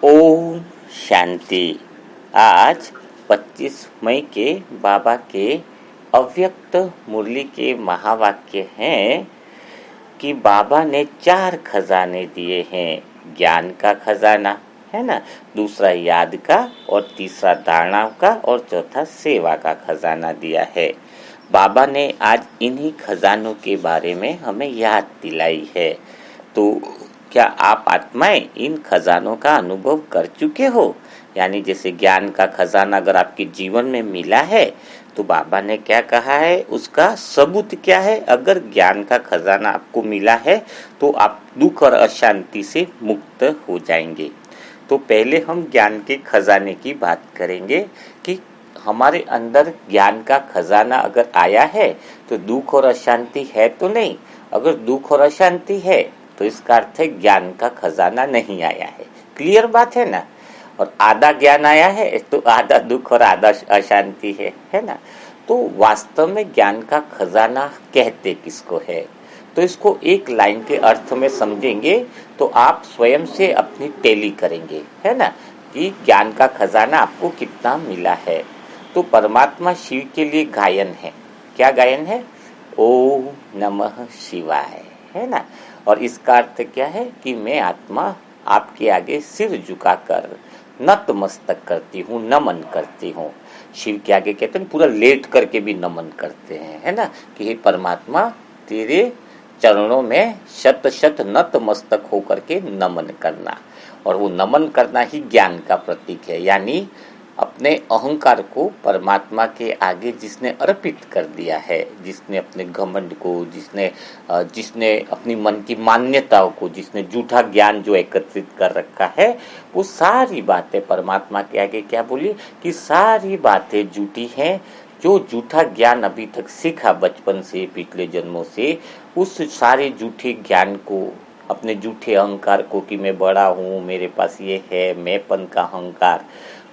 ओम शांति। आज 25 मई के बाबा के अव्यक्त मुरली के महावाक्य हैं कि बाबा ने 4 खजाने दिए हैं। ज्ञान का खजाना है ना, दूसरा याद का, और तीसरा धारणा का, और चौथा सेवा का खजाना दिया है। बाबा ने आज इन्हीं खजानों के बारे में हमें याद दिलाई है। तो क्या आप आत्माएं इन खजानों का अनुभव कर चुके हो? यानी जैसे ज्ञान का खजाना अगर आपके जीवन में मिला है तो बाबा ने क्या कहा है, उसका सबूत क्या है? अगर ज्ञान का खजाना आपको मिला है तो आप दुख और अशांति से मुक्त हो जाएंगे। तो पहले हम ज्ञान के खजाने की बात करेंगे कि हमारे अंदर ज्ञान का खजाना अगर आया है तो दुख और अशांति है तो नहीं। अगर दुख और अशांति है तो इसका अर्थ है ज्ञान का खजाना नहीं आया है। क्लियर बात है ना। और आधा ज्ञान आया है तो आधा दुख और आधा अशांति है ना। तो वास्तव में ज्ञान का खजाना कहते किसको है? तो इसको एक लाइन के अर्थ में समझेंगे तो आप स्वयं से अपनी टैली करेंगे, है ना, कि ज्ञान का खजाना आपको कितना मिला है। तो परमात्मा शिव के लिए गायन है। क्या गायन है? ओम नमः शिवाय, है ना। और इसका अर्थ क्या है कि मैं आत्मा आपके आगे सिर झुकाकर नतमस्तक करती हूँ, नमन करती हूँ। शिव के आगे कहते हैं पूरा लेट करके भी नमन करते हैं, है ना, कि हे परमात्मा तेरे चरणों में शत शत नतमस्तक होकर के नमन करना। और वो नमन करना ही ज्ञान का प्रतीक है। यानी अपने अहंकार को परमात्मा के आगे जिसने अर्पित कर दिया है, जिसने अपने घमंड को, जिसने अपनी मन की मान्यताओं को, जिसने झूठा ज्ञान जो एकत्रित कर रखा है, वो सारी बातें परमात्मा के आगे क्या बोली कि सारी बातें झूठी हैं। जो झूठा ज्ञान अभी तक सीखा बचपन से, पिछले जन्मों से, उस सारे झूठे ज्ञान को, अपने झूठे अहंकार को कि मैं बड़ा हूँ, मेरे पास ये है, मैंपन का अहंकार,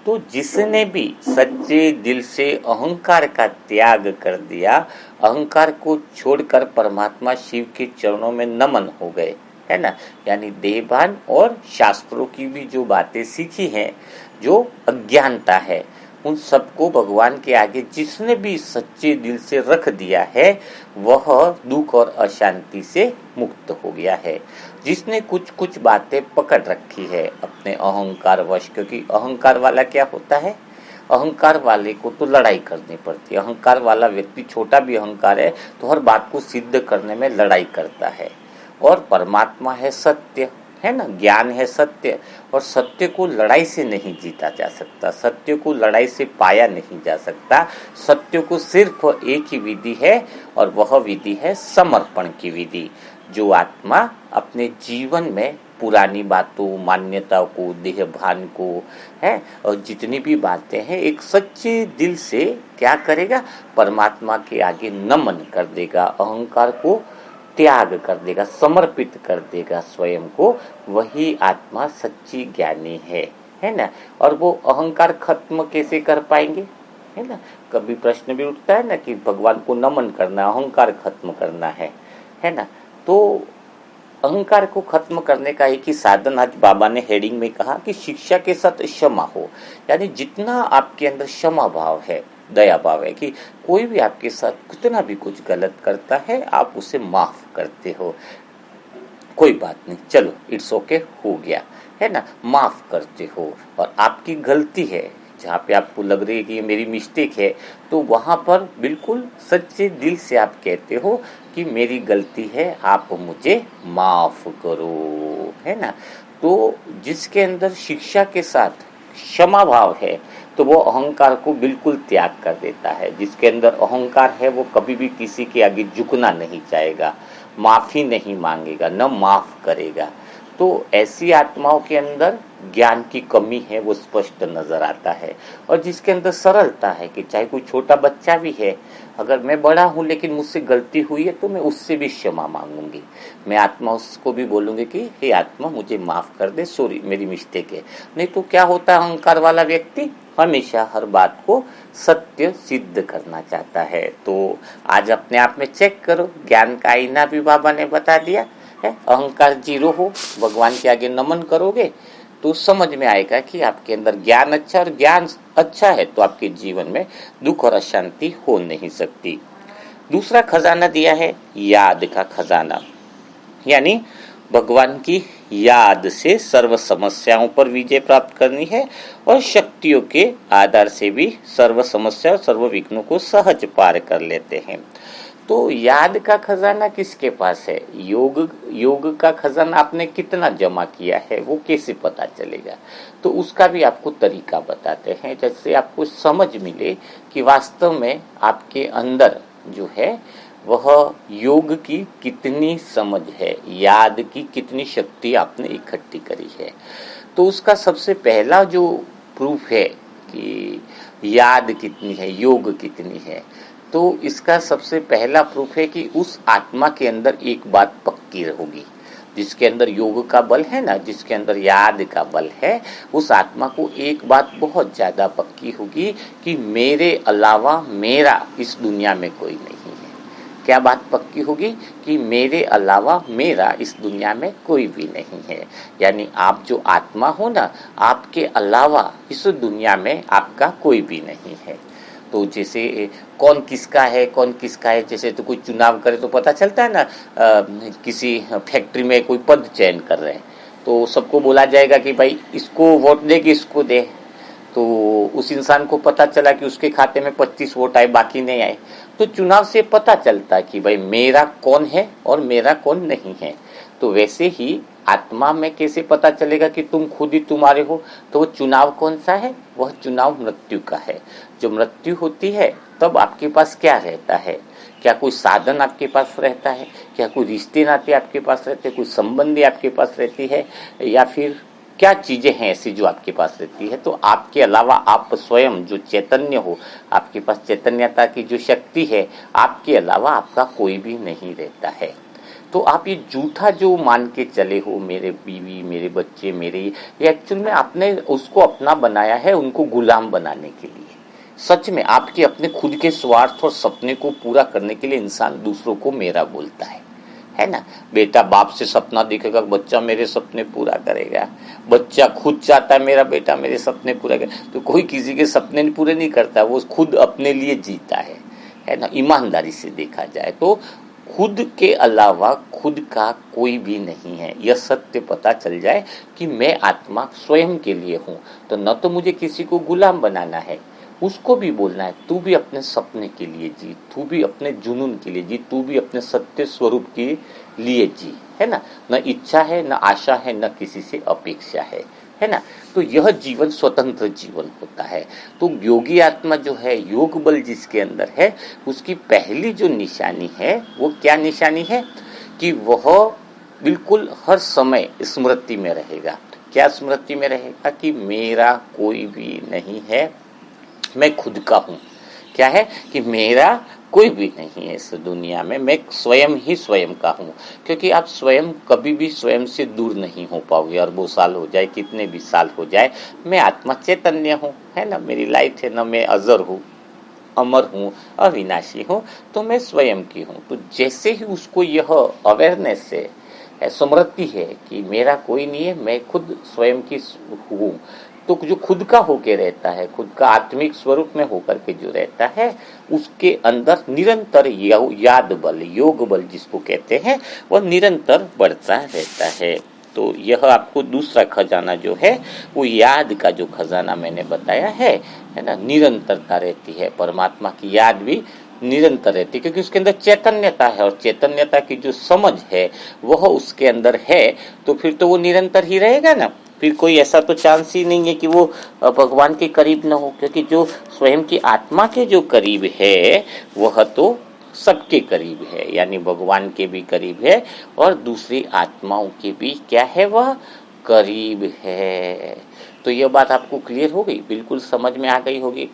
तो जिसने भी सच्चे दिल से अहंकार का त्याग कर दिया, अहंकार को छोड़कर परमात्मा शिव के चरणों में नमन हो गए, है ना। यानी देहभान और शास्त्रों की भी जो बातें सीखी हैं, जो अज्ञानता है, उन सबको भगवान के आगे जिसने भी सच्चे दिल से रख दिया है, वह दुख और अशांति से मुक्त हो गया है। जिसने कुछ कुछ बातें पकड़ रखी है अपने अहंकार वश, क्योंकि अहंकार वाला क्या होता है, अहंकार वाले को तो लड़ाई करनी पड़ती है। अहंकार वाला व्यक्ति, छोटा भी अहंकार है तो हर बात को सिद्ध करने में लड़ाई करता है। और परमात्मा है सत्य, है ना, ज्ञान है सत्य, और सत्य को लड़ाई से नहीं जीता जा सकता, सत्य को लड़ाई से पाया नहीं जा सकता। सत्य को सिर्फ एक ही विधि है, और वह विधि है समर्पण की विधि। जो आत्मा अपने जीवन में पुरानी बातों, मान्यताओं को, देह भान को, है, और जितनी भी बातें हैं, एक सच्चे दिल से क्या करेगा, परमात्मा के आगे नमन कर देगा, अहंकार को त्याग कर देगा, समर्पित कर देगा स्वयं को, वही आत्मा सच्ची ज्ञानी है ना। और वो अहंकार खत्म कैसे कर पाएंगे, है ना। कभी प्रश्न भी उठता है ना कि भगवान को नमन करना, अहंकार खत्म करना है ना। तो अहंकार को खत्म करने का एक ही साधन आज बाबा ने हेडिंग में कहा कि शिक्षा के साथ क्षमा हो। यानी जितना आपके अंदर क्षमा भाव है, दया भाव है, कि कोई भी आपके साथ कितना भी कुछ गलत करता है, आप उसे माफ करते हो, कोई बात नहीं, चलो इट्स ओके, हो गया, है ना, माफ करते हो। और आपकी गलती है, जहाँ पे आपको लग रही है कि ये मेरी मिस्टेक है, तो वहाँ पर बिल्कुल सच्चे दिल से आप कहते हो कि मेरी गलती है, आप मुझे माफ करो, है ना। तो जिसके अंदर शिक्षा के साथ क्षमा भाव है तो वो अहंकार को बिल्कुल त्याग कर देता है। जिसके अंदर अहंकार है वो कभी भी किसी के आगे झुकना नहीं चाहेगा, माफी नहीं मांगेगा, न माफ करेगा। तो ऐसी आत्माओं के अंदर ज्ञान की कमी है, वो स्पष्ट नजर आता है। और जिसके अंदर सरलता है कि चाहे कोई छोटा बच्चा भी है, अगर मैं बड़ा हूँ लेकिन मुझसे गलती हुई है तो मैं उससे भी क्षमा मांगूंगी, मैं आत्मा उसको भी बोलूंगी कि हे आत्मा मुझे माफ कर दे, सॉरी मेरी मिस्टेक है। नहीं तो क्या होता है, अहंकार वाला व्यक्ति हमेशा हर बात को सत्य सिद्ध करना चाहता है। तो आज अपने आप में चेक करो, ज्ञान का आईना भी बाबा ने बता दिया है। अहंकार जीरो हो, भगवान के आगे नमन करोगे तो समझ में आएगा कि आपके अंदर ज्ञान अच्छा, और ज्ञान अच्छा है तो आपके जीवन में दुख और अशांति हो नहीं सकती। दूसरा खजाना दिया है याद का खजाना, यानी भगवान की याद से सर्व समस्याओं पर विजय प्राप्त करनी है और शक्तियों के आधार से भी सर्व समस्या और सर्व विघ्नों को सहज पार कर लेते हैं। तो याद का खजाना किसके पास है? योग का खजाना आपने कितना जमा किया है वो कैसे पता चलेगा? तो उसका भी आपको तरीका बताते हैं, जैसे आपको समझ मिले कि वास्तव में आपके अंदर जो है वह योग की कितनी समझ है, याद की कितनी शक्ति आपने इकट्ठी करी है। तो उसका सबसे पहला जो प्रूफ है कि याद कितनी है, योग कितनी है, तो इसका सबसे पहला प्रूफ है कि उस आत्मा के अंदर एक बात पक्की होगी। जिसके अंदर योग का बल है ना, जिसके अंदर याद का बल है, उस आत्मा को एक बात बहुत ज्यादा पक्की होगी कि मेरे अलावा मेरा इस दुनिया में कोई नहीं है। क्या बात पक्की होगी? कि मेरे अलावा मेरा इस दुनिया में कोई भी नहीं है। यानी आप जो आत्मा हो ना, आपके अलावा इस दुनिया में आपका कोई भी नहीं है। तो जैसे कौन किसका है, जैसे तो कोई चुनाव करे तो पता चलता है ना, किसी फैक्ट्री में कोई पद चयन कर रहे हैं तो सबको बोला जाएगा कि भाई इसको वोट दे कि इसको दे। तो उस इंसान को पता चला कि उसके खाते में 25 वोट आए, बाकी नहीं आए। तो चुनाव से पता चलता कि भाई मेरा कौन है और मेरा कौन नहीं है। तो वैसे ही आत्मा में कैसे पता चलेगा कि तुम खुद ही तुम्हारे हो? तो वो चुनाव कौन सा है? वह चुनाव मृत्यु का है। जो मृत्यु होती है तब आपके पास क्या रहता है? क्या कोई साधन आपके पास रहता है? क्या कोई रिश्ते नाते आपके पास रहते हैं? कोई संबंधी आपके पास रहती है? या फिर क्या चीजें हैं ऐसी जो आपके पास रहती है? तो आपके अलावा आप स्वयं जो चैतन्य हो, आपके पास चैतन्यता की जो शक्ति है, आपके अलावा आपका कोई भी नहीं रहता है। तो आप ये झूठा जो मान के चले हो, मेरे बीवी, मेरे बच्चे, मेरे, ये एक्चुअल में आपने उसको अपना बनाया है उनको गुलाम बनाने के लिए। सच में आपके अपने खुद के स्वार्थ और सपने को पूरा करने के लिए इंसान दूसरों को मेरा बोलता है ना। बेटा बाप से सपना देखेगा, बच्चा मेरे सपने पूरा करेगा। बच्चा खुद चाहता है मेरा बेटा मेरे सपने पूरा करे, तो कोई किसी के सपने पूरे नहीं करता, वो खुद अपने लिए जीता है ना। ईमानदारी से देखा जाए तो खुद के अलावा खुद का कोई भी नहीं है। यह सत्य पता चल जाए कि मैं आत्मा स्वयं के लिए हूँ, तो न तो मुझे किसी को गुलाम बनाना है, उसको भी बोलना है तू भी अपने सपने के लिए जी, तू भी अपने जुनून के लिए जी, तू भी अपने सत्य स्वरूप के लिए जी, है ना। न इच्छा है, न आशा है, न किसी से अपेक्षा है ना। तो यह जीवन स्वतंत्र जीवन होता है। तो योगी आत्मा जो है, योग बल जिसके अंदर है, उसकी पहली जो निशानी है वो क्या निशानी है? कि वह बिल्कुल हर समय स्मृति में रहेगा। क्या स्मृति में रहेगा? कि मेरा कोई भी नहीं है, मैं खुद का हूँ। क्या है? कि मेरा कोई भी नहीं है इस दुनिया में, मैं स्वयं ही स्वयं का हूँ। क्योंकि आप स्वयं कभी भी स्वयं से दूर नहीं हो पाओगे। अरबों साल हो जाए, कितने भी साल हो जाए, मैं आत्मा चैतन्य हूँ, है ना। मेरी लाइफ है ना, मैं अजर हूँ, अमर हूँ, अविनाशी हूँ, तो मैं स्वयं की हूँ। तो जैसे ही उसको यह अवेयरनेस से स्मृति है कि मेरा कोई नहीं है, मैं खुद स्वयं की हूँ, तो जो खुद का होके रहता है, खुद का आत्मिक स्वरूप में होकर के जो रहता है, उसके अंदर निरंतर याद बल, योग बल जिसको कहते हैं, वह निरंतर बढ़ता रहता है। तो यह आपको दूसरा खजाना जो है वो याद का जो खजाना मैंने बताया है ना, निरंतरता रहती है। परमात्मा की याद भी निरंतर रहती है क्योंकि उसके अंदर चैतन्यता है, और चैतन्यता की जो समझ है वह उसके अंदर है, तो फिर तो वो निरंतर ही रहेगा ना। फिर कोई ऐसा तो चांस ही नहीं है कि वो भगवान के करीब न हो, क्योंकि जो स्वयं की आत्मा के जो करीब है वह तो सबके करीब है, यानी भगवान के भी करीब है और दूसरी आत्माओं के भी क्या है, वह करीब है। तो यह बात आपको क्लियर हो गई, बिल्कुल समझ में आ गई होगी।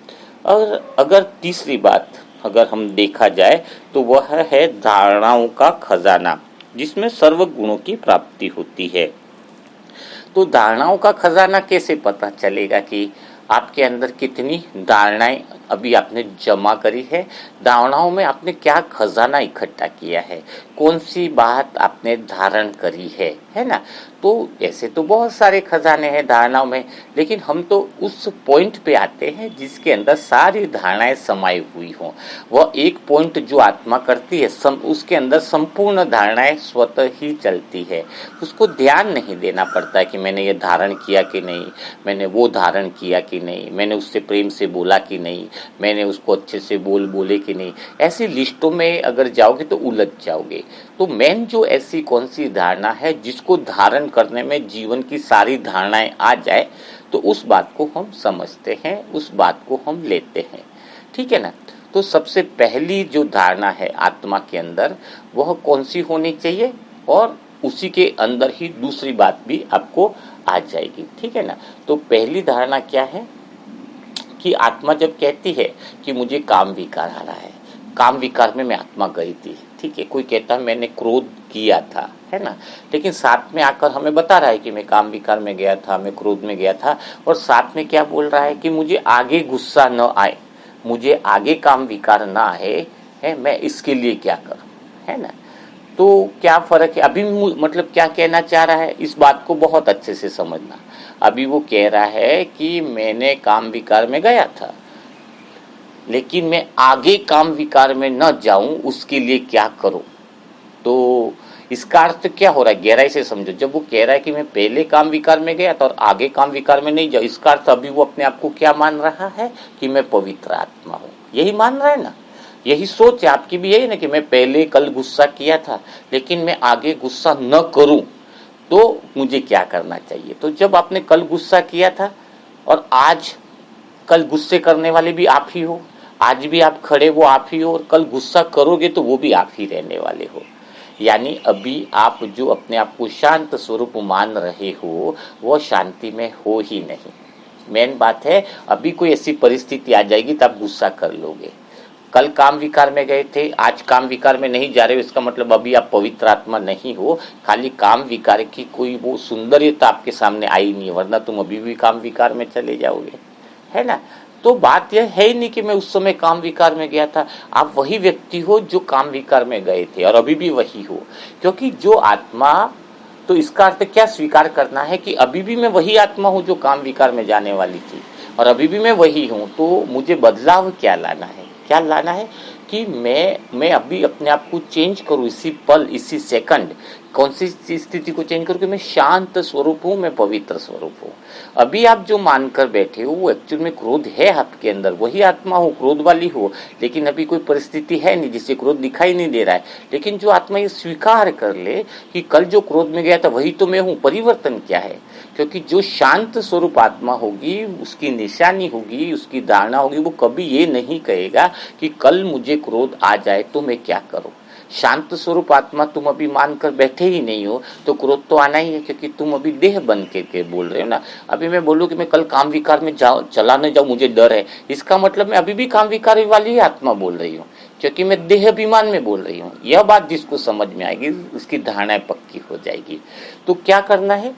और अगर तीसरी बात अगर हम देखा जाए तो वह है धारणाओं का खजाना, जिसमें सर्व गुणों की प्राप्ति होती है। तो धारणाओं का खजाना कैसे पता चलेगा कि आपके अंदर कितनी धारणाएं अभी आपने जमा करी है, धारणाओं में आपने क्या खजाना इकट्ठा किया है, कौन सी बात आपने धारण करी है ना। तो ऐसे तो बहुत सारे खजाने हैं धारणाओं में, लेकिन हम तो उस पॉइंट पे आते हैं जिसके अंदर सारी धारणाएं समाई हुई हों। वह एक पॉइंट जो आत्मा करती है, उसके अंदर संपूर्ण धारणाएं स्वतः ही चलती है। उसको ध्यान नहीं देना पड़ता कि मैंने ये धारण किया कि नहीं, मैंने वो धारण किया कि नहीं, मैंने उससे प्रेम से बोला कि नहीं, मैंने उसको अच्छे से बोले कि नहीं। ऐसी लिस्टों में अगर जाओगे तो उलझ जाओगे। तो मेन जो ऐसी कौन सी धारणा है जिसको धारण करने में जीवन की सारी धारणाएं आ जाए, तो उस बात को हम समझते हैं, उस बात को हम लेते हैं। ठीक है ना। तो सबसे पहली जो धारणा है आत्मा के अंदर, वह कौन सी होनी चाहिए, और उसी के अंदर ही दूसरी बात भी आपको आ जाएगी। ठीक है ना। तो पहली धारणा क्या है कि आत्मा जब कहती है कि मुझे काम विकार आ रहा है, काम विकार में मैं आत्मा गई थी। ठीक है, कोई कहता है मैंने क्रोध किया था, है ना, लेकिन साथ में आकर हमें बता रहा है कि मैं काम विकार में गया था, मैं क्रोध में गया था, और साथ में क्या बोल रहा है कि मुझे आगे गुस्सा न आए, मुझे आगे काम विकार ना आए, है, मैं इसके लिए क्या करूं, है ना। तो क्या फर्क है अभी, मतलब क्या कहना चाह रहा है, इस बात को बहुत अच्छे से समझना। अभी वो कह रहा है कि मैंने काम विकार में गया था, लेकिन मैं आगे काम विकार में न जाऊं, उसके लिए क्या करूं। तो इसका अर्थ क्या हो रहा है, गहराई से समझो। जब वो कह रहा है कि मैं पहले काम विकार में गया था और आगे काम विकार में नहीं जाऊं, इसका अर्थ अभी वो अपने आप को क्या मान रहा है कि मैं पवित्र आत्मा हूं, यही मान रहा है ना। यही सोच है आपकी भी, यही ना कि मैं पहले कल गुस्सा किया था, लेकिन मैं आगे गुस्सा न करूं, तो मुझे क्या करना चाहिए। तो जब आपने कल गुस्सा किया था और आज कल गुस्से करने वाले भी आप ही हो, आज भी आप खड़े वो आप ही हो, और कल गुस्सा करोगे तो वो भी आप ही रहने वाले हो। यानी अभी आप जो अपने आप को शांत स्वरूप मान रहे हो, वो शांति में हो ही नहीं। मेन बात है, अभी कोई ऐसी परिस्थिति आ जाएगी तो आप गुस्सा कर लोगे। कल काम विकार में गए थे, आज काम विकार में नहीं जा रहे हो, इसका मतलब अभी आप पवित्र आत्मा नहीं हो। खाली काम विकार की कोई वो सुंदरता आपके सामने आई नहीं, वरना तुम अभी भी काम विकार में चले जाओगे, है ना। तो बात यह है ही नहीं कि मैं उस समय काम विकार में गया था, आप वही व्यक्ति हो जो काम विकार में गए थे और अभी भी वही हो। क्योंकि जो आत्मा, तो इसका अर्थ क्या स्वीकार करना है कि अभी भी मैं वही आत्मा हूं जो काम विकार में जाने वाली थी, और अभी भी मैं वही हूं। तो मुझे बदलाव क्या लाना है, क्या लाना है कि मैं अभी अपने आप को चेंज करूं, इसी पल इसी सेकंड। कौन सी स्थिति को चेंज करूं कि मैं शांत स्वरूप हूं, मैं पवित्र स्वरूप हूं। अभी आप जो मानकर बैठे हो वो एक्चुअल में क्रोध है आपके अंदर, वही आत्मा हो, क्रोध वाली हो, लेकिन अभी कोई परिस्थिति है नहीं जिससे क्रोध दिखाई नहीं दे रहा है। लेकिन जो आत्मा ये स्वीकार कर ले कि कल जो क्रोध में गया था वही तो मैं हूं, परिवर्तन क्या है। क्योंकि जो शांत स्वरूप आत्मा होगी, उसकी निशानी होगी, उसकी धारणा होगी, वो कभी ये नहीं कहेगा कि कल मुझे क्रोध आ जाए तो मैं क्या करूं। शांत स्वरूप आत्मा तुम अभी मानकर बैठे ही नहीं हो, तो क्रोध तो आना ही है, क्योंकि तुम अभी देह बन के बोल रहे हो ना। अभी मैं बोलूं कि मैं कल काम विकार में चला न जाऊं, मुझे डर है, इसका मतलब मैं अभी भी काम विकार वाली ही आत्मा बोल रही हूँ, क्योंकि मैं देह अभिमान में बोल रही हूँ। यह बात जिसको समझ में आएगी उसकी धारणाएं पक्की हो जाएगी। तो क्या करना है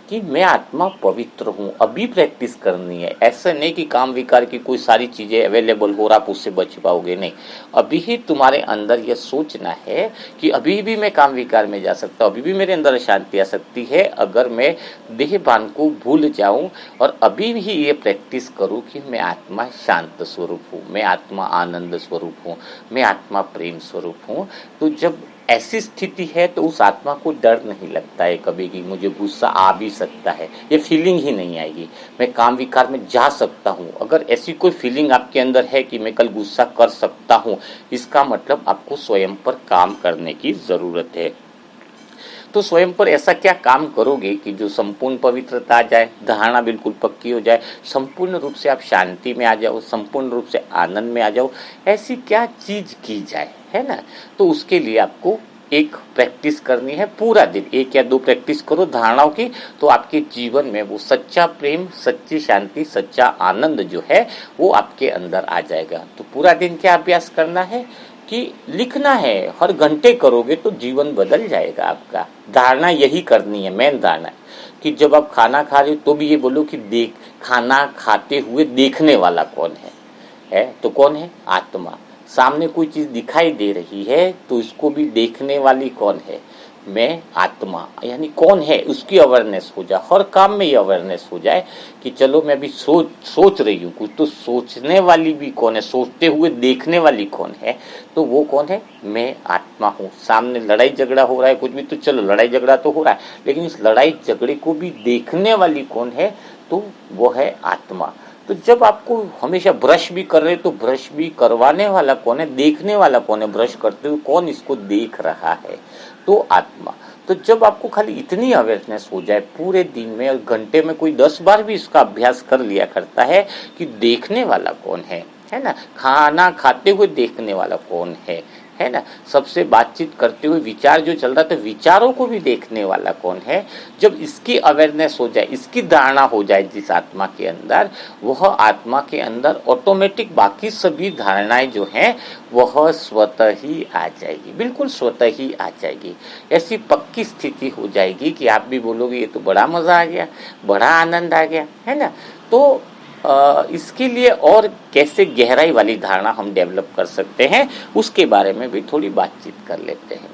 कि मैं आत्मा पवित्र हूं, अभी प्रैक्टिस करनी है। ऐसा नहीं कि काम विकार की कोई सारी चीजें अवेलेबल हो और आप उससे बच पाओगे, नहीं। अभी ही तुम्हारे अंदर यह सोचना है कि अभी भी मैं काम विकार में जा सकता हूं, अभी भी मेरे अंदर शांति आ सकती है अगर मैं देहभान को भूल जाऊं, और अभी भी ये प्रैक्टिस करूं कि मैं आत्मा शांत स्वरूप हूं, मैं आत्मा आनंद स्वरूप हूं, मैं आत्मा प्रेम स्वरूप हूं। तो जब ऐसी स्थिति है तो उस आत्मा को डर नहीं लगता है कभी कि मुझे गुस्सा आ भी सकता है, ये फीलिंग ही नहीं आएगी। मैं काम विकार में जा सकता हूँ, अगर ऐसी कोई फीलिंग आपके अंदर है कि मैं कल गुस्सा कर सकता हूँ, इसका मतलब आपको स्वयं पर काम करने की जरूरत है। तो स्वयं पर ऐसा क्या काम करोगे कि जो संपूर्ण पवित्रता आ जाए, धारणा बिल्कुल पक्की हो जाए, संपूर्ण रूप से आप शांति में आ जाओ, संपूर्ण रूप से आनंद में आ जाओ। ऐसी क्या चीज की जाए, है ना। तो उसके लिए आपको एक प्रैक्टिस करनी है पूरा दिन, 1 या 2 प्रैक्टिस करो धारणाओं की, तो आपके जीवन में वो सच्चा प्रेम, सच्ची शांति, सच्चा आनंद जो है वो आपके अंदर आ जाएगा। तो पूरा दिन क्या अभ्यास करना है कि लिखना है, हर घंटे करोगे तो जीवन बदल जाएगा आपका। धारणा यही करनी है, मेन धारणा कि जब आप खाना खा रहे हो तो भी ये बोलो कि देख, खाना खाते हुए देखने वाला कौन है है तो कौन है? आत्मा। सामने कोई चीज दिखाई दे रही है तो इसको भी देखने वाली कौन है? मैं, आत्मा। यानी कौन है उसकी अवेयरनेस हो जाए, हर काम में ये अवेयरनेस हो जाए कि चलो मैं अभी सोच रही हूँ कुछ, तो सोचने वाली भी कौन है? सोचते हुए देखने वाली कौन है? तो वो कौन है? मैं, आत्मा हूँ। सामने लड़ाई झगड़ा हो रहा है कुछ भी, तो चलो लड़ाई झगड़ा तो हो रहा है, लेकिन इस लड़ाई झगड़े को भी देखने वाली कौन है? तो वो है आत्मा। तो जब आपको हमेशा ब्रश भी कर रहे तो ब्रश भी करवाने वाला कौन है? देखने वाला कौन है? ब्रश करते हुए कौन इसको देख रहा है? तो आत्मा। तो जब आपको खाली इतनी अवेयरनेस हो जाए पूरे दिन में, और घंटे में कोई 10 बार भी इसका अभ्यास कर लिया करता है कि देखने वाला कौन है ना? खाना खाते हुए देखने वाला कौन है ना? सबसे बातचीत करते हुए विचार जो चल रहा था, विचारों को भी देखने वाला कौन है? जब इसकी अवेयरनेस हो जाए, इसकी धारणा हो जाए जिस आत्मा के अंदर, वह आत्मा के अंदर ऑटोमेटिक बाकी सभी धारणाएं जो हैं वह स्वतः ही आ जाएगी, बिल्कुल स्वतः ही आ जाएगी। ऐसी पक्की स्थिति हो जाएगी कि आप भी बोलोगे ये तो बड़ा मजा आ गया, बड़ा आनंद आ गया, है ना? तो इसके लिए और कैसे गहराई वाली धारणा हम डेवलप कर सकते हैं, उसके बारे में भी थोड़ी बातचीत कर लेते हैं।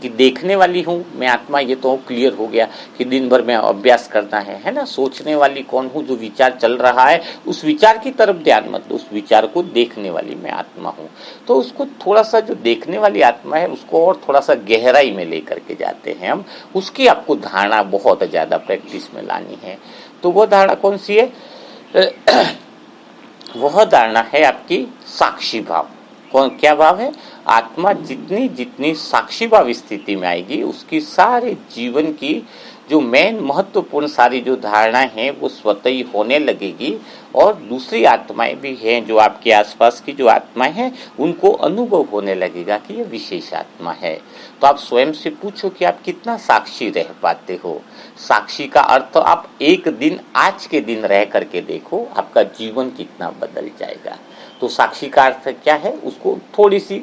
कि देखने वाली हूँ मैं, आत्मा, ये तो क्लियर हो गया कि दिन भर में अभ्यास करना है ना? सोचने वाली कौन हूँ? जो विचार चल रहा है उस विचार की तरफ ध्यान मत दो, उस विचार को देखने वाली मैं आत्मा हूँ। तो उसको थोड़ा सा, जो देखने वाली आत्मा है उसको और थोड़ा सा गहराई में लेकर के जाते हैं हम। उसकी आपको धारणा बहुत ज्यादा प्रैक्टिस में लानी है। तो वो धारणा कौन सी है? वह धारणा है आपकी साक्षी भाव। कौन, क्या भाव है? आत्मा जितनी जितनी साक्षी भाव स्थिति में आएगी, उसकी सारे जीवन की जो मेन महत्वपूर्ण सारी जो धारणाएं हैं वो स्वतः ही होने लगेगी। और दूसरी आत्माएं भी हैं जो आपके आसपास की जो आत्माएं हैं, उनको अनुभव होने लगेगा कि ये विशेष आत्मा है। तो आप स्वयं से पूछो कि आप कितना साक्षी रह पाते हो। साक्षी का अर्थ आप एक दिन, आज के दिन रह करके देखो, आपका जीवन कितना बदल जाएगा। तो साक्षी का अर्थ क्या है, उसको थोड़ी सी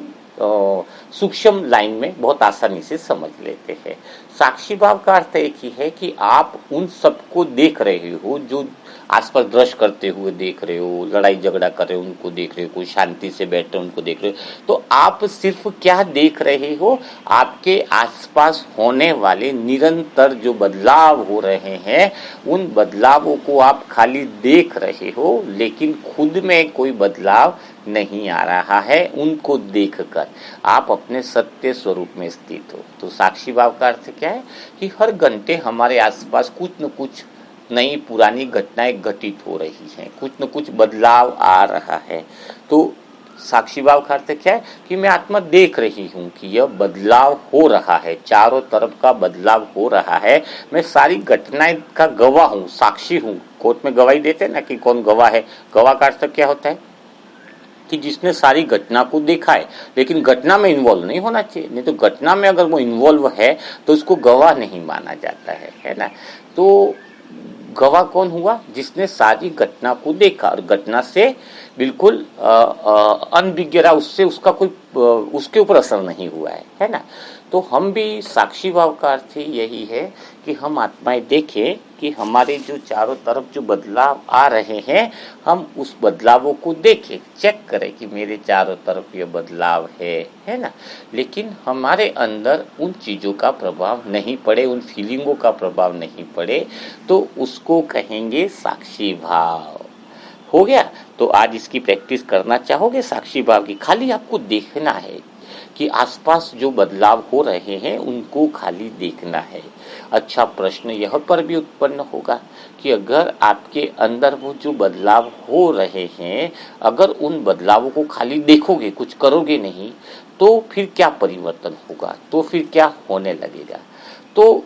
सूक्ष्म लाइन में बहुत आसानी से समझ लेते हैं। साक्षी भाव का अर्थ एक ही है कि आप उन सबको देख रहे हो जो आसपास ब्रश करते हुए देख रहे हो, लड़ाई झगड़ा कर रहे हो उनको देख रहे हो, कोई शांति से बैठ रहे उनको देख रहे हो। तो आप सिर्फ क्या देख रहे हो? आपके आसपास होने वाले निरंतर जो बदलाव हो रहे हैं, उन बदलावों को आप खाली देख रहे हो, लेकिन खुद में कोई बदलाव नहीं आ रहा है। उनको देखकर आप अपने सत्य स्वरूप में स्थित हो। तो साक्षी भाव का अर्थ क्या है कि हर घंटे हमारे आसपास कुछ न कुछ नई पुरानी घटनाएं घटित हो रही हैं, कुछ न कुछ बदलाव आ रहा है। तो साक्षी भाव का अर्थ क्या है कि मैं आत्मा देख रही हूँ कि यह बदलाव हो रहा है, चारों तरफ का बदलाव हो रहा है। मैं सारी घटनाएं का गवाह हूँ, साक्षी हूँ। कोर्ट में गवाही देते हैं ना कि कौन गवाह है। गवाह का अर्थ क्या होता है कि जिसने सारी घटना को देखा है, लेकिन घटना में इन्वॉल्व नहीं होना चाहिए। नहीं तो घटना में अगर वो इन्वॉल्व है तो उसको गवाह नहीं माना जाता है ना? तो गवाह कौन हुआ? जिसने सारी घटना को देखा और घटना से बिल्कुल अनभिज्ञ रहा, उससे उसका कोई उसके ऊपर असर नहीं हुआ है ना? तो हम भी, साक्षी भाव का अर्थ यही है कि हम आत्माएं देखें कि हमारे जो चारों तरफ जो बदलाव आ रहे हैं, हम उस बदलावों को देखें, चेक करें कि मेरे चारों तरफ ये बदलाव है ना? लेकिन हमारे अंदर उन चीज़ों का प्रभाव नहीं पड़े, उन फीलिंगों का प्रभाव नहीं पड़े, तो उसको कहेंगे साक्षी भाव। हो गया? तो आज इसकी प्रैक्टिस करना चाहोगे साक्षी भाव की? खाली आपको देखना है कि आसपास जो बदलाव हो रहे हैं उनको खाली देखना है। अच्छा, प्रश्न यह पर भी उत्पन्न होगा कि अगर आपके अंदर वो जो बदलाव हो रहे हैं, अगर उन बदलावों को खाली देखोगे, कुछ करोगे नहीं, तो फिर क्या परिवर्तन होगा? तो फिर क्या होने लगेगा? तो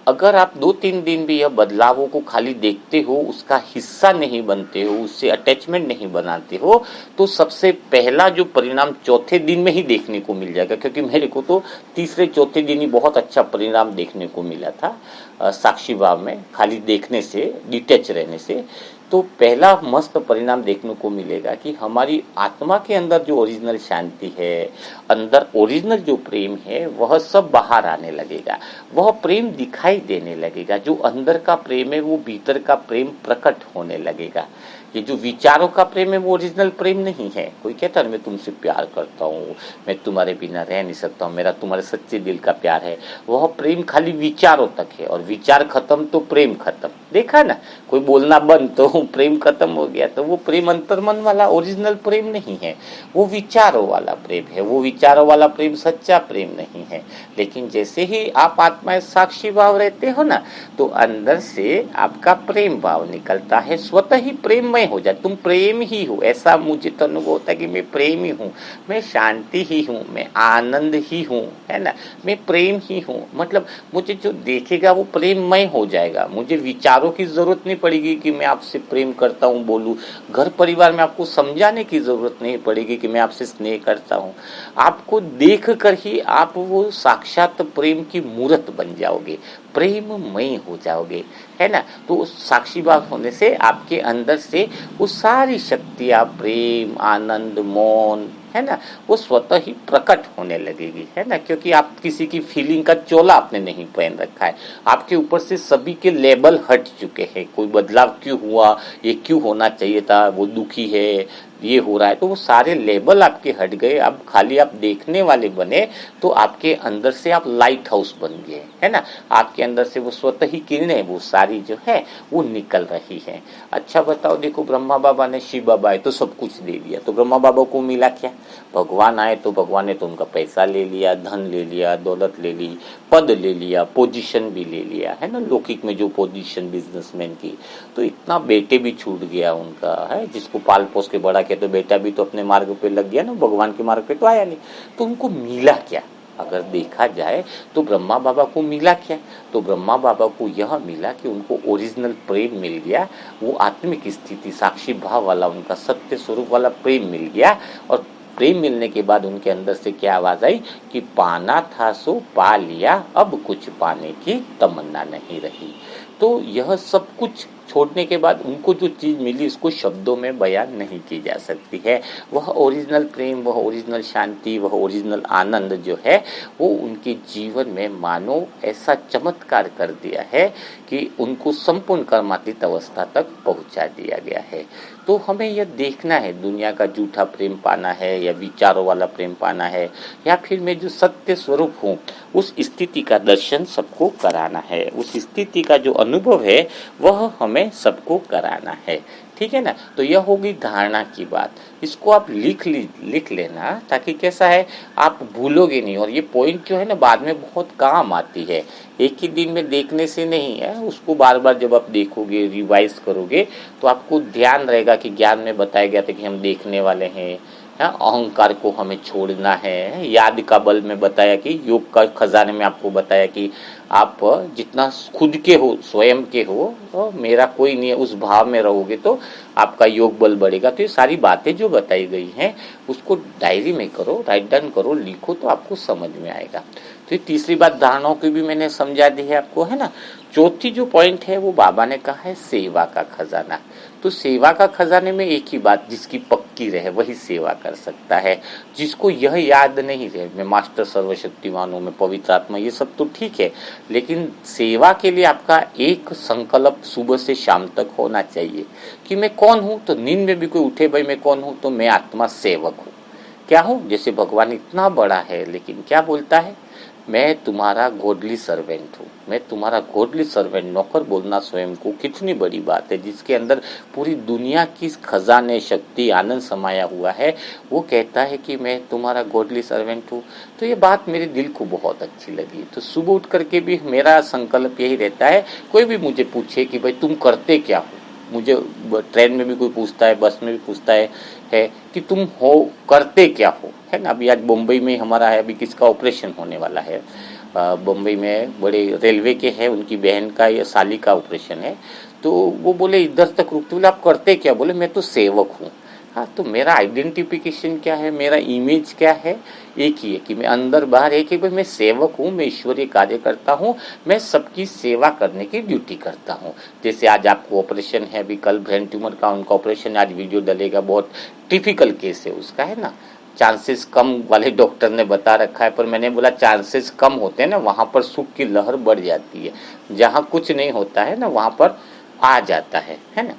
अगर आप 2-3 दिन भी यह बदलावों को खाली देखते हो, उसका हिस्सा नहीं बनते हो, उससे अटैचमेंट नहीं बनाते हो, तो सबसे पहला जो परिणाम चौथे दिन में ही देखने को मिल जाएगा। क्योंकि मेरे को तो तीसरे चौथे दिन ही बहुत अच्छा परिणाम देखने को मिला था साक्षी भाव में, खाली देखने से, डिटैच रहने से। तो पहला मस्त परिणाम देखने को मिलेगा कि हमारी आत्मा के अंदर जो ओरिजिनल शांति है, अंदर ओरिजिनल जो प्रेम है, वह सब बाहर आने लगेगा। वह प्रेम दिखाई देने लगेगा। जो अंदर का प्रेम है वो भीतर का प्रेम प्रकट होने लगेगा। ये जो विचारों का प्रेम है वो ओरिजिनल प्रेम नहीं है। कोई कहता है मैं तुमसे प्यार करता हूँ, मैं तुम्हारे बिना रह नहीं सकता हूँ, मेरा तुम्हारे सच्चे दिल का प्यार है, वह प्रेम खाली विचारों तक है, और विचार खत्म तो प्रेम खत्म। देखा ना, कोई बोलना बंद तो प्रेम खत्म हो गया। तो वो प्रेम अंतर्मन वाला ओरिजिनल प्रेम नहीं है, वो विचारों वाला प्रेम है। वो विचारों वाला प्रेम सच्चा प्रेम नहीं है। लेकिन जैसे ही आप आत्मा साक्षी भाव रहते हो ना, तो अंदर से आपका प्रेम भाव निकलता है, स्वतः ही प्रेममय हो जाए। तुम प्रेम ही हो, ऐसा मुझे तो अनुभव होता है कि मैं प्रेम ही हूँ, मैं शांति ही हूँ, मैं आनंद ही हूँ, है ना, मैं प्रेम ही हूँ। मतलब मुझे जो देखेगा वो प्रेममय हो जाएगा। मुझे विचारों की जरूरत नहीं पड़ेगी कि मैं आपसे प्रेम करता हूँ बोलूँ। घर परिवार में आपको समझाने की जरूरत नहीं पड़ेगी कि मैं आपसे स्नेह करता हूँ। आपको देख कर ही आप वो साक्षात प्रेम की मूर्त बन जाओगे, प्रेममय हो जाओगे, है ना। तो साक्षी भाव होने से आपके अंदर से वो सारी शक्तियाँ, प्रेम, आनंद, मौन, है ना, वो स्वतः ही प्रकट होने लगेगी, है ना। क्योंकि आप किसी की फीलिंग का चोला आपने नहीं पहन रखा है, आपके ऊपर से सभी के लेबल हट चुके हैं। कोई बदलाव क्यों हुआ, ये क्यों होना चाहिए था, वो दुखी है, ये हो रहा है, तो वो सारे लेबल आपके हट गए। अब खाली आप देखने वाले बने, तो आपके अंदर से आप लाइट हाउस बन गए, है ना। आपके अंदर से वो स्वतः ही किरणें वो सारी जो है वो निकल रही है। अच्छा बताओ, देखो ब्रह्मा बाबा ने, शिव बाबा आए तो सब कुछ दे दिया, तो ब्रह्मा बाबा को मिला क्या? भगवान आए तो भगवान ने तो उनका पैसा ले लिया, धन ले लिया, दौलत ले ली, पद ले लिया, पोजीशन भी ले लिया, है ना, लौकिक में जो पोजीशन बिजनेसमैन की। तो इतना बेटे भी छूट गया उनका, है, जिसको पाल पोस के बड़ा किया, तो बेटा भी तो अपने मार्ग पे लग गया ना, भगवान के मार्ग पे तो आया नहीं। तो उनको मिला क्या? अगर देखा जाए तो ब्रह्मा बाबा को मिला क्या? तो ब्रह्मा बाबा को यह मिला कि उनको ओरिजिनल प्रेम मिल गया, वो आत्मिक स्थिति, साक्षी भाव वाला, उनका सत्य स्वरूप वाला प्रेम मिल गया। और प्रेम मिलने के बाद उनके अंदर से क्या आवाज आई कि पाना था सो पा लिया, अब कुछ पाने की तमन्ना नहीं रही। तो यह सब कुछ छोड़ने के बाद उनको जो चीज मिली, इसको शब्दों में बयान नहीं की जा सकती है। वह ओरिजिनल प्रेम, वह ओरिजिनल शांति, वह ओरिजिनल आनंद जो है वो उनके जीवन में मानो ऐसा चमत्कार कर दिया है कि उनको संपूर्ण कर्मातीत अवस्था तक पहुंचा दिया गया है। तो हमें यह देखना है, दुनिया का झूठा प्रेम पाना है या विचारों वाला प्रेम पाना है, या फिर मैं जो सत्य स्वरूप हूँ उस स्थिति का दर्शन सबको कराना है, उस स्थिति का जो अनुभव है वह हमें सबको कराना है। ठीक है ना। तो यह होगी धारणा की बात। इसको आप लिख लेना, ताकि कैसा है आप भूलोगे नहीं। और ये पॉइंट जो है ना बाद में बहुत काम आती है, एक ही दिन में देखने से नहीं है, उसको बार बार जब आप देखोगे, रिवाइज करोगे, तो आपको ध्यान रहेगा कि ज्ञान में बताया गया था कि हम देखने वाले हैं, अहंकार को हमें छोड़ना है। याद का बल में बताया कि योग का खजाने में आपको बताया कि आप जितना खुद के हो, स्वयं के हो, तो मेरा कोई नहीं है, उस भाव में रहोगे तो आपका योग बल बढ़ेगा। तो ये सारी बातें जो बताई गई हैं उसको डायरी में करो, राइट डाउन करो, लिखो, तो आपको समझ में आएगा। तो ये तीसरी बात धारणाओं की भी मैंने समझा दी है आपको, है ना। चौथी जो पॉइंट है वो बाबा ने कहा है सेवा का खजाना। तो सेवा का खजाने में एक ही बात, जिसकी पक्की रहे वही सेवा कर सकता है। जिसको यह याद नहीं रहे मैं मास्टर सर्वशक्तिमान हूँ, मैं पवित्र आत्मा, ये सब तो ठीक है, लेकिन सेवा के लिए आपका एक संकल्प सुबह से शाम तक होना चाहिए कि मैं कौन हूँ। तो नींद में भी कोई उठे भाई मैं कौन हूँ, तो मैं आत्मा सेवक हूँ। क्या हूँ? जैसे भगवान इतना बड़ा है लेकिन क्या बोलता है, मैं तुम्हारा गॉडली सर्वेंट हूँ, मैं तुम्हारा गॉडली सर्वेंट। नौकर बोलना स्वयं को कितनी बड़ी बात है, जिसके अंदर पूरी दुनिया की खजाने, शक्ति, आनंद समाया हुआ है। वो कहता है कि मैं तुम्हारा गॉडली सर्वेंट हूँ। तो ये बात मेरे दिल को बहुत अच्छी लगी। तो सुबह उठ करके भी मेरा संकल्प यही रहता है, कोई भी मुझे पूछे कि भाई तुम करते क्या हो, मुझे ट्रेन में भी कोई पूछता है, बस में भी पूछता है कि तुम हो करते क्या हो, है ना। अभी आज मुंबई में हमारा है, अभी किसका ऑपरेशन होने वाला है, मुंबई में बड़े रेलवे के है, उनकी बहन का या साली का ऑपरेशन है। तो वो बोले इधर तक रुकते, बोले आप करते क्या, बोले मैं तो सेवक हूँ। हाँ, तो मेरा आइडेंटिफिकेशन क्या है, मेरा इमेज क्या है, एक ही है कि मैं अंदर बाहर एक ही, भाई मैं सेवक हूँ, मैं ईश्वरीय कार्य करता हूँ, मैं सबकी सेवा करने की ड्यूटी करता हूँ। जैसे आज आपको ऑपरेशन है, अभी कल ब्रेन ट्यूमर का उनका ऑपरेशन, आज वीडियो डलेगा, बहुत टिपिकल केस है उसका, है ना। चांसेस कम वाले डॉक्टर ने बता रखा है, पर मैंने बोला चांसेस कम होते हैं ना, वहाँ पर सुख की लहर बढ़ जाती है, जहाँ कुछ नहीं होता है ना वहाँ पर आ जाता है ना।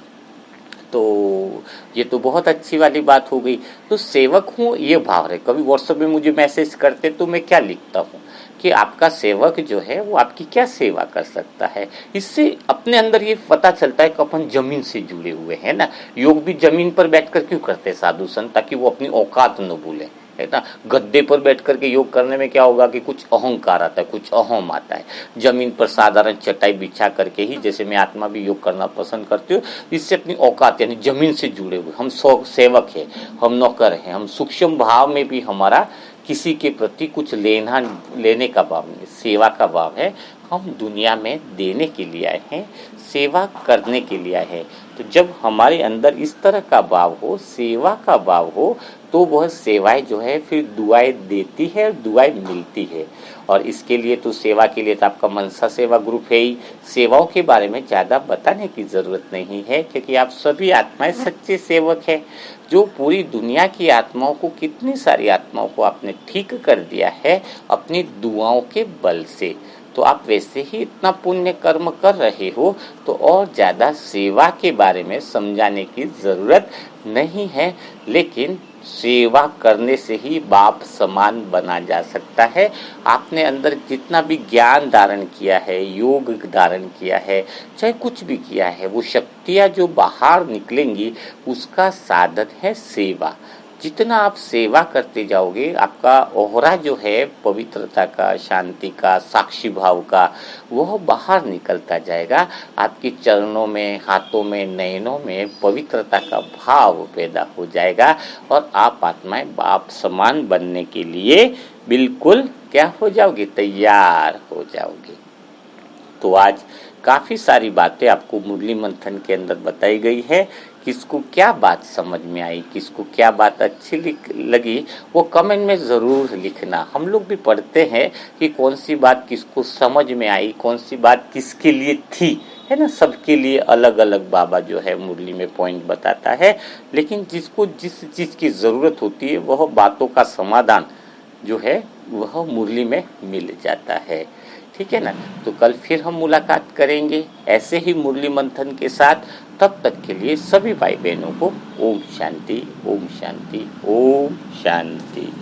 तो ये तो बहुत अच्छी वाली बात हो गई। तो सेवक हूँ ये भाव है। कभी व्हाट्सएप में मुझे मैसेज करते तो मैं क्या लिखता हूँ कि आपका सेवक जो है वो आपकी क्या सेवा कर सकता है। इससे अपने अंदर ये पता चलता है कि अपन जमीन से जुड़े हुए हैं ना। योग भी जमीन पर बैठकर क्यों करते हैं साधु संत, ताकि वो अपनी औकात न भूलें, है ना। गद्दे पर बैठ करके योग करने में क्या होगा कि कुछ अहंकार आता है, कुछ अहम आता है। जमीन पर साधारण चटाई बिछा करके ही, जैसे मैं आत्मा भी योग करना पसंद करती हूँ, इससे अपनी औकात यानी जमीन से जुड़े हुए हम सेवक है, हम नौकर हैं, हम सूक्ष्म भाव में भी हमारा किसी के प्रति कुछ लेना लेने का भाव नहीं, सेवा का भाव है। हम दुनिया में देने के लिए आए हैं, सेवा करने के लिए आए हैं। तो जब हमारे अंदर इस तरह का भाव हो, सेवा का भाव हो, तो वह सेवाएं जो है फिर दुआएं देती है और दुआएं मिलती है। और इसके लिए तो सेवा के लिए तो आपका मनसा सेवा ग्रुप है ही। सेवाओं के बारे में ज़्यादा बताने की ज़रूरत नहीं है, क्योंकि आप सभी आत्माएं सच्चे सेवक हैं। जो पूरी दुनिया की आत्माओं को, कितनी सारी आत्माओं को आपने ठीक कर दिया है अपनी दुआओं के बल से। तो आप वैसे ही इतना पुण्य कर्म कर रहे हो, तो और ज़्यादा सेवा के बारे में समझाने की ज़रूरत नहीं है। लेकिन सेवा करने से ही बाप समान बना जा सकता है। आपने अंदर जितना भी ज्ञान धारण किया है, योग धारण किया है, चाहे कुछ भी किया है, वो शक्तियाँ जो बाहर निकलेंगी उसका साधन है सेवा। जितना आप सेवा करते जाओगे, आपका ओहरा जो है पवित्रता का, शांति का, साक्षी भाव का, वह बाहर निकलता जाएगा। आपके चरणों में, हाथों में, नयनों में पवित्रता का भाव पैदा हो जाएगा और आप आत्माएं बाप समान बनने के लिए बिल्कुल क्या हो जाओगे, तैयार हो जाओगे। तो आज काफ़ी सारी बातें आपको मुरली मंथन के अंदर बताई गई है। किसको क्या बात समझ में आई, किसको क्या बात अच्छी लगी, वो कमेंट में ज़रूर लिखना। हम लोग भी पढ़ते हैं कि कौन सी बात किसको समझ में आई, कौन सी बात किसके लिए थी, है ना। सबके लिए अलग अलग बाबा जो है मुरली में पॉइंट बताता है, लेकिन जिसको जिस चीज़ की ज़रूरत होती है वह बातों का समाधान जो है वह मुरली में मिल जाता है। ठीक है ना। तो कल फिर हम मुलाकात करेंगे ऐसे ही मुरली मंथन के साथ। तब तक के लिए सभी भाई बहनों को ओम शांति, ओम शांति, ओम शांति।